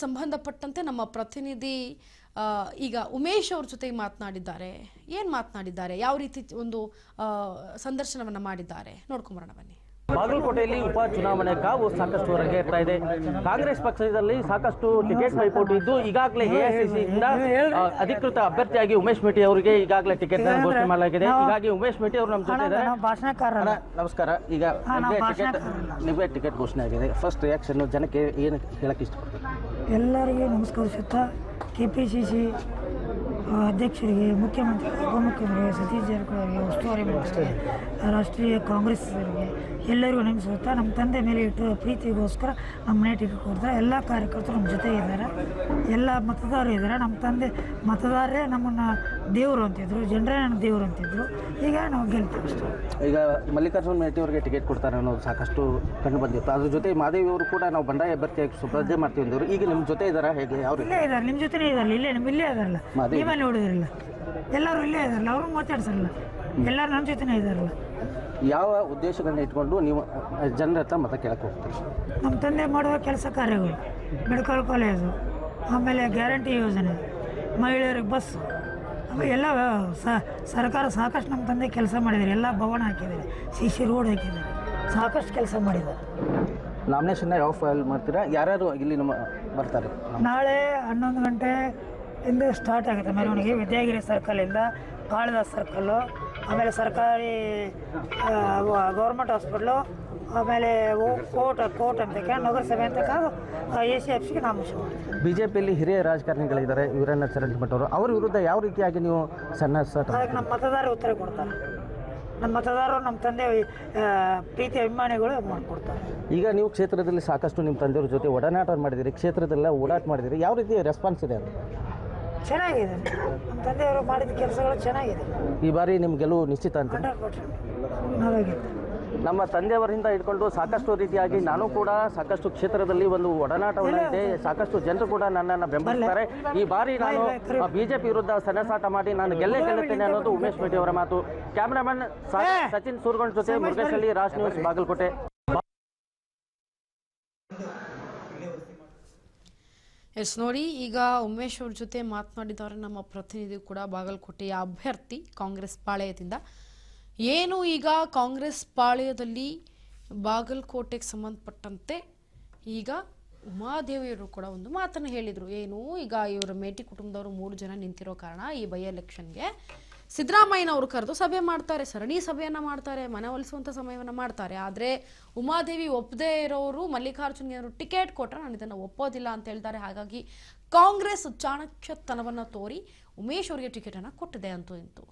ಸಂಬಂಧಪಟ್ಟಂತೆ ನಮ್ಮ ಪ್ರತಿನಿಧಿ ಈಗ ಉಮೇಶ್ ಅವರ ಜೊತೆ ಮಾತನಾಡಿದ್ದಾರೆ. ಏನು ಮಾತನಾಡಿದ್ದಾರೆ, ಯಾವ ರೀತಿ ಒಂದು ಸಂದರ್ಶನವನ್ನು ಮಾಡಿದ್ದಾರೆ ನೋಡ್ಕೊಂಡು ಬರೋಣ ಬನ್ನಿ. ಬಾಗಲಕೋಟೆಯಲ್ಲಿ ಉಪ ಚುನಾವಣೆ ಕಾವು ಸಾಕಷ್ಟು ರಂಗೇರ್ತಾ ಇದೆ. ಕಾಂಗ್ರೆಸ್ ಪಕ್ಷದಲ್ಲಿ ಸಾಕಷ್ಟು ಟಿಕೆಟ್ ಪೈಪೋಟಿ ಇದ್ದು ಈಗಾಗಲೇ ಎಐಸಿಸಿಯಿಂದ ಅಧಿಕೃತ ಅಭ್ಯರ್ಥಿಯಾಗಿ ಉಮೇಶ್ ಮೇಟಿ ಅವರಿಗೆ ಈಗಾಗಲೇ ಟಿಕೆಟ್ ಘೋಷಣೆ ಮಾಡಲಾಗಿದೆ. ಹೀಗಾಗಿ ಉಮೇಶ್ ಮೇಟಿ ಅವರು ನಮ್ಮ ಜೊತೆ ಇದ್ದಾರೆ. ನಮಸ್ಕಾರ. ಈಗ ನಿಮಗೆ ಟಿಕೆಟ್ ಘೋಷಣೆ ಆಗಿದೆ, ಫಸ್ಟ್ ರಿಯಾಕ್ಷನ್ ಜನಕ್ಕೆ ಏನು ಹೇಳಕ್ಕೆ ಇಷ್ಟಪಡ್ತೀನಿ? ಎಲ್ಲರಿಗೂ ನಮಸ್ಕರಿಸುತ್ತಾ ಕೆಪಿಸಿಸಿ ಅಧ್ಯಕ್ಷರಿಗೆ, ಮುಖ್ಯಮಂತ್ರಿ, ಉಪಮುಖ್ಯಮಂತ್ರಿ ಸತೀಶ್ ಜಾರಕಿಹೊಳಿ ಅವರಿಗೆ, ಉಸ್ತುವಾರಿ ಮಂತ್ರಿಗೆ, ರಾಷ್ಟ್ರೀಯ ಕಾಂಗ್ರೆಸ್ ಅವರಿಗೆ ಎಲ್ಲರಿಗೂ ನೆನೆಸುತ್ತಾ ನಮ್ಮ ತಂದೆ ಮೇಲೆ ಇಟ್ಟು ಪ್ರೀತಿಗೋಸ್ಕರ ನಮ್ಮ ಮನೆ ಟಿಕೆಟ್ ಕೊಡ್ತಾರೆ. ಎಲ್ಲ ಕಾರ್ಯಕರ್ತರು ನಮ್ಮ ಜೊತೆ ಇದ್ದಾರೆ, ಎಲ್ಲ ಮತದಾರರು ಇದ್ದಾರೆ. ನಮ್ಮ ತಂದೆ ಮತದಾರರೇ ನಮ್ಮನ್ನು ದೇವರು ಅಂತಿದ್ರು, ಜನರೇ ನನ್ನ ದೇವರು ಅಂತಿದ್ರು. ಈಗ ನಾವು ಗೆಲ್ತೀವಿ ಅಷ್ಟೇ. ಈಗ ಮಲ್ಲಿಕಾರ್ಜುನ ಮೇಟಿ ಅವರಿಗೆ ಟಿಕೆಟ್ ಕೊಡ್ತಾರೆ ಅನ್ನೋದು ಸಾಕಷ್ಟು ಕಂಡು ಬಂದಿತ್ತು. ಅದ್ರ ಜೊತೆ ಮಾದೇವಿ ಅವರು ಕೂಡ ನಾವು ಬಂಡಾಯ ಅಭ್ಯರ್ಥಿಯಾಗಿ ಸ್ಪರ್ಧೆ ಮಾಡ್ತೀವಿ ಅಂದವರು ಈಗ ನಿಮ್ಮ ಜೊತೆ ಇದ್ದಾರೆ, ಹೇಗೆ? ಅವ್ರು ಇಲ್ಲೇ ಇದ್ದಾರೆ, ನಿಮ್ಮ ಜೊತೆನೇ ಇದ್ದಾರೆ, ಇಲ್ಲೇ ಇಲ್ಲೇ ಇದ್ದಾರಲ್ಲ, ನೀವೇ ನೋಡಿದಿರಲ್ಲ, ಎಲ್ಲರೂ ಇಲ್ಲೇ ಇದ್ದಾರಲ್ಲ, ಅವರು ಮಾತಾಡ್ಸಲ್ಲ, ಎಲ್ಲರೂ ನಮ್ಮ ಜೊತೆನೇ ಇದ್ದಾರಲ್ಲ. ಯಾವ ಉದ್ದೇಶಗಳನ್ನ ಇಟ್ಕೊಂಡು ನೀವು ಜನರ ಹತ್ರ ಮತ ಕೇಳಕ್ಕೆ ಹೋಗ್ತೀರಿ? ನಮ್ಮ ತಂದೆ ಮಾಡುವ ಕೆಲಸ ಕಾರ್ಯಗಳು, ಮೆಡಿಕಲ್ ಕಾಲೇಜು, ಆಮೇಲೆ ಗ್ಯಾರಂಟಿ ಯೋಜನೆ, ಮಹಿಳೆಯರಿಗೆ ಬಸ್, ಆಮೇಲೆ ಎಲ್ಲ ಸರ್ಕಾರ ಸಾಕಷ್ಟು ನಮ್ಮ ತಂದೆ ಕೆಲಸ ಮಾಡಿದ್ದಾರೆ. ಎಲ್ಲ ಭವನ ಹಾಕಿದ್ದಾರೆ, ಸಿ ರೋಡ್ ಹಾಕಿದ್ದಾರೆ, ಸಾಕಷ್ಟು ಕೆಲಸ ಮಾಡಿದ್ದಾರೆ. ನಾಮಿನೇಷನ್ನ ಯಾವ ಫೈಲ್ ಮಾಡ್ತೀರಾ? ಯಾರ್ಯಾರು ಇಲ್ಲಿ ನಮ್ಮ ಬರ್ತಾರೆ? ನಾಳೆ 11 ಗಂಟೆಯಿಂದ ಸ್ಟಾರ್ಟ್ ಆಗುತ್ತೆ ಮೆರವಣಿಗೆ. ವಿದ್ಯಾಗಿರಿ ಸರ್ಕಲಿಂದ ಕಾಳಿದಾಸ್ ಸರ್ಕಲ್ಲು, ಆಮೇಲೆ ಸರ್ಕಾರಿ ಗೌರ್ಮೆಂಟ್ ಹಾಸ್ಪಿಟ್ಲು, ಆಮೇಲೆ ಕೋರ್ಟ್ ಅಂತ ನಗರಸಭೆ ಅಂತ ACFCಗೆ ನಾಮಿನೇಷನ್ ಮಾಡ್ತೀವಿ. ಬಿಜೆಪಿಯಲ್ಲಿ ಹಿರಿಯ ರಾಜಕಾರಣಿಗಳಿದ್ದಾರೆ, ವೀರಣ್ಣ ಚರಂತಿಮಠ ಅವರು, ಅವ್ರ ವಿರುದ್ಧ ಯಾವ ರೀತಿಯಾಗಿ ನೀವು ಅದಕ್ಕೆ ನಮ್ಮ ಮತದಾರರು ಉತ್ತರ ಕೊಡ್ತಾರೆ. ನಮ್ಮ ಮತದಾರರು ನಮ್ಮ ತಂದೆ ಪ್ರೀತಿ ಅಭಿಮಾನಿಗಳು ಮಾಡಿಕೊಡ್ತಾರೆ. ಈಗ ನೀವು ಕ್ಷೇತ್ರದಲ್ಲಿ ಸಾಕಷ್ಟು ನಿಮ್ಮ ತಂದೆಯವ್ರ ಜೊತೆ ಒಡನಾಟ ಮಾಡಿದಿರಿ, ಕ್ಷೇತ್ರದೆಲ್ಲ ಓಡಾಟ ಮಾಡಿದಿರಿ, ಯಾವ ರೀತಿ ರೆಸ್ಪಾನ್ಸ್ ಇದೆ? ಅದು ಚೆನ್ನಾಗಿದೆ. ನಮ್ಮ ತಂದೆಯವರು ಮಾಡಿದ ಕೆಲಸಗಳು ಚೆನ್ನಾಗಿದೆ. ಈ ಬಾರಿ ನಿಮ್ಮ ಗೆಲುವು ನಿಶ್ಚಿತ ಅಂತ? 100% ನಾವಾಗಿದೆ. ನಮ್ಮ ತಂದೆಯವರಿಂದ ಇಟ್ಕೊಂಡು ಸಾಕಷ್ಟು ರೀತಿಯಾಗಿ ನಾನು ಕೂಡ ಸಾಕಷ್ಟು ಕ್ಷೇತ್ರದಲ್ಲಿ ಒಂದು ಒಡನಾಟವನ್ನು ಇದೆ, ಸಾಕಷ್ಟು ಜನರು ಕೂಡ ನನ್ನನ್ನು ಬೆಂಬಲಿಸ್ತಾರೆ. ಈ ಬಾರಿ ನಾನು ಬಿಜೆಪಿ ವಿರುದ್ಧ ಸೆಣಸಾಟ ಮಾಡಿ ನಾನು ಗೆಲ್ಲುತ್ತೇನೆ ಅನ್ನೋದು ಉಮೇಶ್ ಮೇಟಿ ಅವರ ಮಾತು. ಕ್ಯಾಮ್ರಾಮನ್ ಸಚಿನ್ ಸೂರ್ಗೊಂಡ್ ಜೊತೆ ಮುರುಗೇಶ್ ಹಳ್ಳಿ, ರಾಜ್ ನ್ಯೂಸ್, ಬಾಗಲಕೋಟೆ. ಎಸ್ ನೋಡಿ, ಈಗ ಉಮೇಶ್ ಅವ್ರ ಜೊತೆ ಮಾತನಾಡಿದವರು ನಮ್ಮ ಪ್ರತಿನಿಧಿ ಕೂಡ ಬಾಗಲಕೋಟೆಯ ಅಭ್ಯರ್ಥಿ ಕಾಂಗ್ರೆಸ್ ಪಾಳೆಯದಿಂದ. ಏನು ಈಗ ಕಾಂಗ್ರೆಸ್ ಪಾಳ್ಯದಲ್ಲಿ ಬಾಗಲಕೋಟೆಗೆ ಸಂಬಂಧಪಟ್ಟಂತೆ ಈಗ ಉಮಾದೇವಿಯವರು ಕೂಡ ಒಂದು ಮಾತನ್ನು ಹೇಳಿದರು. ಏನು ಈಗ ಇವರ ಮೇಟಿ ಕುಟುಂಬದವರು 3 ಜನ ನಿಂತಿರೋ ಕಾರಣ ಈ ಬೈ ಎಲೆಕ್ಷನ್ಗೆ ಸಿದ್ದರಾಮಯ್ಯನವರು ಕರೆದು ಸಭೆ ಮಾಡ್ತಾರೆ, ಸರಣಿ ಸಭೆಯನ್ನು ಮಾಡ್ತಾರೆ, ಮನವೊಲಿಸುವಂಥ ಸಮಯವನ್ನು ಮಾಡ್ತಾರೆ. ಆದರೆ ಉಮಾದೇವಿ ಒಪ್ಪದೇ ಇರೋರು ಮಲ್ಲಿಕಾರ್ಜುನ್ಯವರು ಟಿಕೆಟ್ ಕೊಟ್ಟರೆ ನಾನು ಇದನ್ನು ಒಪ್ಪೋದಿಲ್ಲ ಅಂತ ಹೇಳ್ತಾರೆ. ಹಾಗಾಗಿ ಕಾಂಗ್ರೆಸ್ ಚಾಣಕ್ಯತನವನ್ನು ತೋರಿ ಉಮೇಶ್ ಅವರಿಗೆ ಟಿಕೆಟನ್ನು ಕೊಟ್ಟಿದೆ ಅಂತೂ ಇಂತು.